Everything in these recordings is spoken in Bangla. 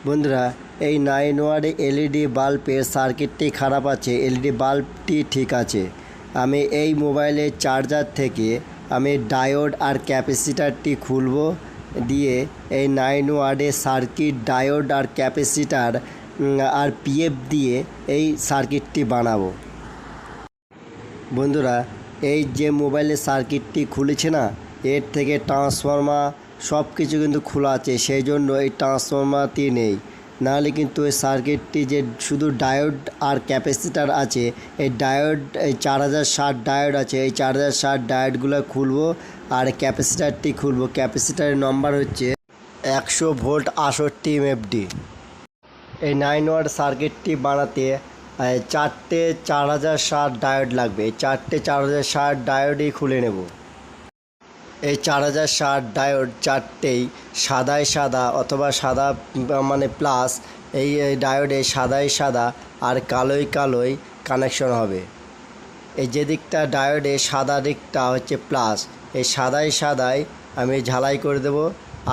বন্ধুরা, এই 9 ওয়াট এলইডি বাল্বের সার্কিটটি খারাপ আছে, এলইডি বাল্বটি ঠিক আছে। আমি এই মোবাইলের চার্জার থেকে আমি ডায়োড আর ক্যাপাসিটারটি খুলব, দিয়ে এই 9 ওয়াটের সার্কিট, ডায়োড আর ক্যাপাসিটার আর পিএফ দিয়ে এই সার্কিটটি বানাবো। বন্ধুরা, এই যে মোবাইলের সার্কিটটি খুলেছে না, এর থেকে ট্রান্সফর্মার সব কিছু কিন্তু খোলা আছে, সেই জন্য এই ট্রান্সফর্মারটি নেই। নাহলে কিন্তু এই সার্কিটটি যে শুধু ডায়োড আর ক্যাপাসিটার আছে, এই ডায়োড, এই 4060 ডায়োড আছে, এই 4060 ডায়োডগুলো খুলবো আর ক্যাপাসিটারটি খুলবো। ক্যাপাসিটারের নম্বর হচ্ছে 100 ভোল্ট 68 এমএফডি। এই 9 ওয়াট সার্কিটটি বানাতে 4টে 4060 ডায়োড লাগবে। এই 4টে 4060 ডায়োডই খুলে নেব। এই 4060 ডায়োড 4টেই সাদাই সাদা অথবা সাদা মানে প্লাস, এই ডায়োডে সাদাই সাদা আর কালোই কালোই কানেকশন হবে। এই যে দিকটা ডায়োডে সাদা দিকটা হচ্ছে প্লাস, এই সাদাই সাদাই আমি ঝালাই করে দেব।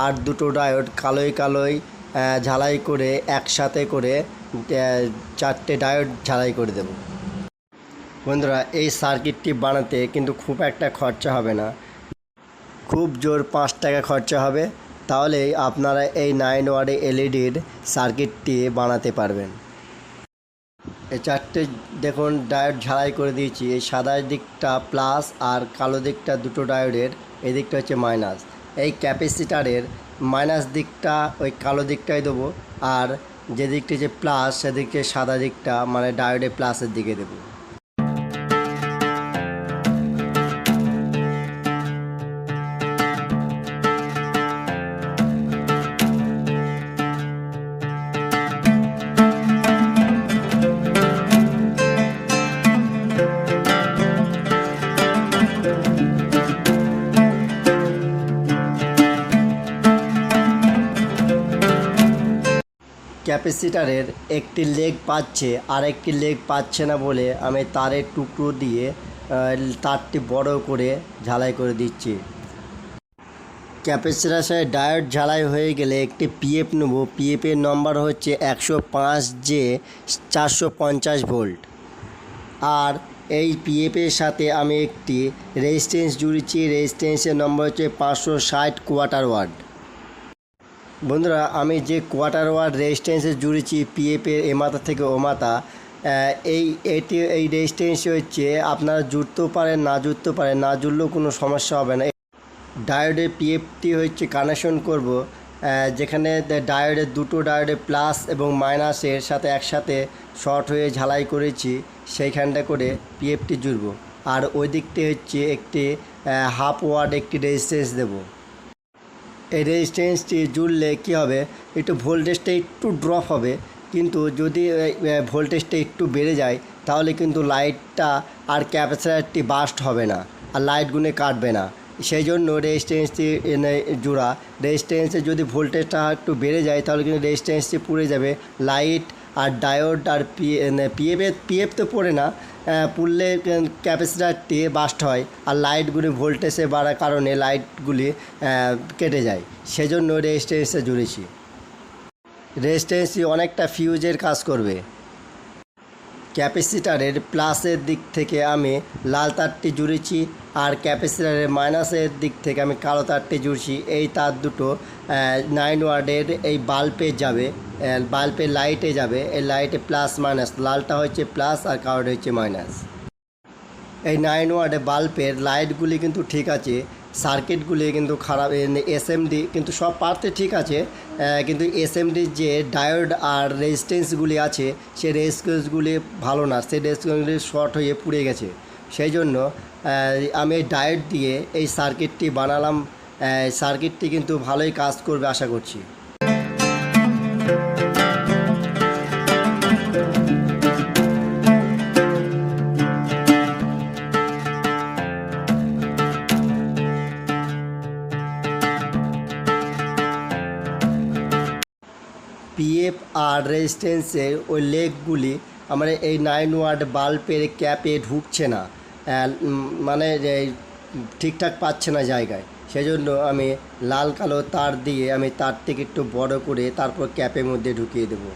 আর দুটো ডায়োড কালোই কালোই ঝালাই করে একসাথে করে 4টে ডায়োড ঝালাই করে দেব। বন্ধুরা, এই সার্কিটটি বানাতে কিন্তু খুব একটা খরচা হবে না, খুব জোর 5 টাকা খরচা হবে, তাহলেই আপনারা এই 9 ওয়াট এলইডির সার্কিটটি বানাতে পারবেন। এই 4টে দেখুন ডায়োড ঝালাই করে দিয়েছি। এই সাদা দিকটা প্লাস আর কালো দিকটা দুটো ডায়োডের, এই দিকটা হচ্ছে মাইনাস। এই ক্যাপাসিটারের মাইনাস দিকটা ওই কালো দিকটাই দেবো, আর যে দিকটা যে প্লাস সেদিকে সাদা দিকটা মানে ডায়োডের প্লাসের দিকে দেবো। ক্যাপাসিটারের একটি লেগ পাচ্ছে আর একটি লেগ পাচ্ছে না বলে আমি তারের টুকরো দিয়ে তারটি বড় করে ঝালাই করে দিচ্ছি। ক্যাপাসিটারের সাথে ডায়োড ঝালাই হয়ে গেলে একটি পিএফ নেব। পিএফের নম্বর হচ্ছে 105J 450 ভোল্ট। আর এই পিএফের সাথে আমি একটি রেজিস্ট্যান্স জুড়েছি, রেজিস্ট্যান্সের নম্বর হচ্ছে 560 কোয়ার্টার ওয়াট। বন্ধুরা, আমি যে কোয়ার্টার ওয়াট রেজিস্ট্যান্সে জুড়েছি পিএফের এ মাথা থেকে ও মাথা, এই রেজিস্ট্যান্স হচ্ছে আপনারা জুড়তেও পারেন, না জুড়তেও পারেন, না জুড়লেও কোনো সমস্যা হবে না। ডায়োডের পিএফটি হচ্ছে কানেকশন করব, যেখানে ডায়োডের দুটো ডায়োডের প্লাস এবং মাইনাসের সাথে একসাথে শর্ট হয়ে ঝালাই করেছি, সেইখানটা করে পিএফটি জুড়ব। আর ওই দিকটি হচ্ছে একটি হাফ ওয়াট একটি রেজিস্ট্যান্স দেব। এই রেজিস্ট্যান্সটি জুড়লে কী হবে, একটু ভোল্টেজটা একটু ড্রপ হবে, কিন্তু যদি ভোল্টেজটা একটু বেড়ে যায় তাহলে কিন্তু লাইটটা আর ক্যাপাসিটারটি বাস্ট হবে না আর লাইটগুলো কাটবে না। সেই জন্য রেজিস্ট্যান্সটি জোড়া। রেজিস্ট্যান্সে যদি ভোল্টেজটা একটু বেড়ে যায় তাহলে কিন্তু রেজিস্ট্যান্সটি পুড়ে যাবে। লাইট আর ডায়োড আর পিএফ তো পড়ে না, পুড়লে ক্যাপাসিটারটি বাস্ট হয় আর লাইটগুলি ভোল্টেজে বাড়ার কারণে লাইটগুলি কেটে যায়। সেজন্য রেজিস্ট্যান্সে জুড়েছি। রেজিস্ট্যান্সটি অনেকটা ফিউজের কাজ করবে। ক্যাপাসিটারের প্লাসের দিক থেকে আমি লাল তারটি জুড়েছি আর ক্যাপাসিটারের মাইনাসের দিক থেকে আমি কালো তারটি জুড়ছি। এই তার দুটো 9 ওয়াটের এই বাল্বে যাবে, বাল্বের লাইটে যাবে। এই লাইটে প্লাস মাইনাস, লালটা হচ্ছে প্লাস আর কালোটা হচ্ছে মাইনাস। এই 9 ওয়াটের বাল্বের লাইটগুলি কিন্তু ঠিক আছে, সার্কিটগুলি কিন্তু খারাপ। এসএমডি কিন্তু সব পার্টে ঠিক আছে, কিন্তু এসএমডির যে ডায়োড আর রেজিস্ট্যান্সগুলি আছে সেই রেজিস্ট্যান্সগুলি ভালো না, সেই রেজিস্ট্যান্সগুলি শর্ট হয়ে পুড়ে গেছে। সেই জন্য আমি ডায়োড দিয়ে এই সার্কিটটি বানালাম। সার্কিটটি কিন্তু ভালোই কাজ করবে আশা করছি। পিএফ আর রেজিস্ট্যান্সের ওই লেগগুলি আমার এই 9 ওয়াট বাল্বের ক্যাপে ঢুকছে না, মানে ঠিকঠাক পাচ্ছে না জায়গায়। সেজন্য আমি লাল কালো তার দিয়ে আমি তারটিকে একটু বড় করে তারপর ক্যাপের মধ্যে ঢুকিয়ে দেবো।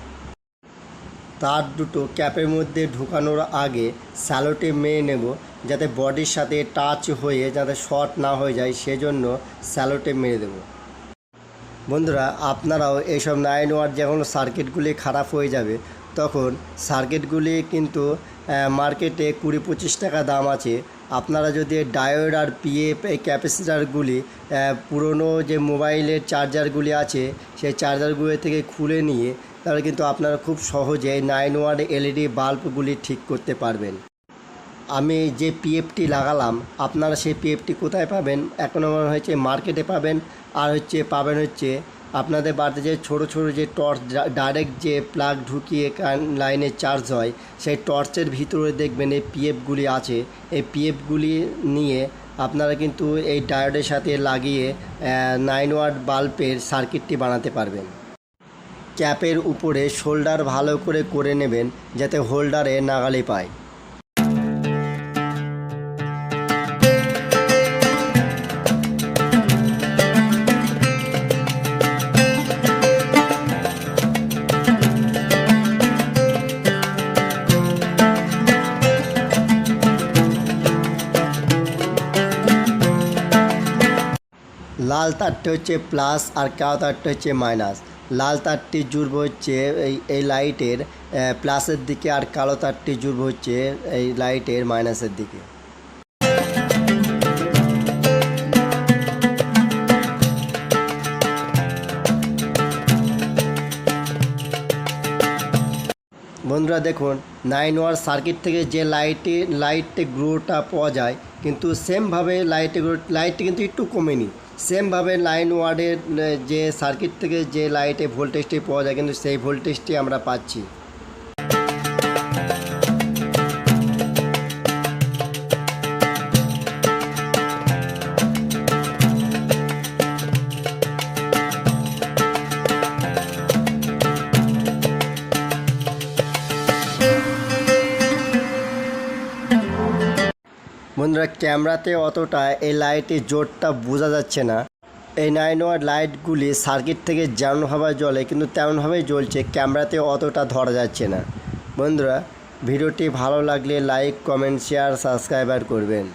তার দুটো ক্যাপের মধ্যে ঢুকানোর আগে স্যালোটেপ মেরে নেব, যাতে বডির সাথে টাচ হয়ে যাতে শর্ট না হয়ে যায়, সেজন্য স্যালোটেপ মেরে দেব। বন্ধুরা, আপনারাও এইসব 9 ওয়াট যখন সার্কিটগুলি খারাপ হয়ে যাবে তখন সার্কিটগুলি কিন্তু মার্কেটে 20-25 টাকা দাম আছে। আপনারা যদি ডায়োড আর পিএফ এই ক্যাপাসিটারগুলি পুরনো যে মোবাইলের চার্জারগুলি আছে সেই চার্জারগুলি থেকে খুলে নিয়ে তাহলে কিন্তু আপনারা খুব সহজে 9 ওয়াট এলইডি বাল্বগুলি ঠিক করতে পারবেন। আমি যে পিএফটি লাগালাম আপনারা সেই পিএফটি কোথায় পাবেন? এক নম্বর হচ্ছে মার্কেটে পাবেন, আর পাবেন আপনাদের বাড়িতে যে ছোটো ছোটো যে টর্চ ডাইরেক্ট যে প্লাগ ঢুকিয়ে লাইনে চার্জ হয় সেই টর্চের ভিতরে দেখবেন এই পিএফগুলি আছে। এই পিএফগুলি নিয়ে আপনারা কিন্তু এই ডায়োডের সাথে লাগিয়ে 9 ওয়াট বাল্বের সার্কিটটি বানাতে পারবেন। ক্যাপের উপরে শোল্ডার ভালো করে নেবেন যাতে হোল্ডারে নাগালে পায়। লাল তারটি হচ্ছে প্লাস আর কালো তারটি হচ্ছে মাইনাস। লাল তারটি জুড়বে হচ্ছে এই লাইটের প্লাসের দিকে, আর কালো তারটি জুড়বে হচ্ছে এই লাইটের মাইনাসের দিকে। বন্ধুরা দেখুন, 9 ওয়াট সার্কিট থেকে যে লাইটে গ্লোটা পাওয়া যায় কিন্তু সেমভাবে লাইটটি কিন্তু একটু কমেনি। সেমভাবে 9 ওয়াটের যে সার্কিট থেকে যে লাইটে ভোল্টেজটি পাওয়া যায় কিন্তু সেই ভোল্টেজটি আমরা পাচ্ছি। বন্ধুরা, ক্যামেরাতে অতটা এই লাইটের জোরটা বোঝা যাচ্ছে না। এই 9 ওয়াট লাইটগুলি সার্কিট থেকে যেমনভাবে জ্বলে কিন্তু তেমনভাবেই জ্বলছে, ক্যামেরাতে অতটা ধরা যাচ্ছে না। বন্ধুরা, ভিডিওটি ভালো লাগলে লাইক, কমেন্ট, শেয়ার, সাবস্ক্রাইব করবেন।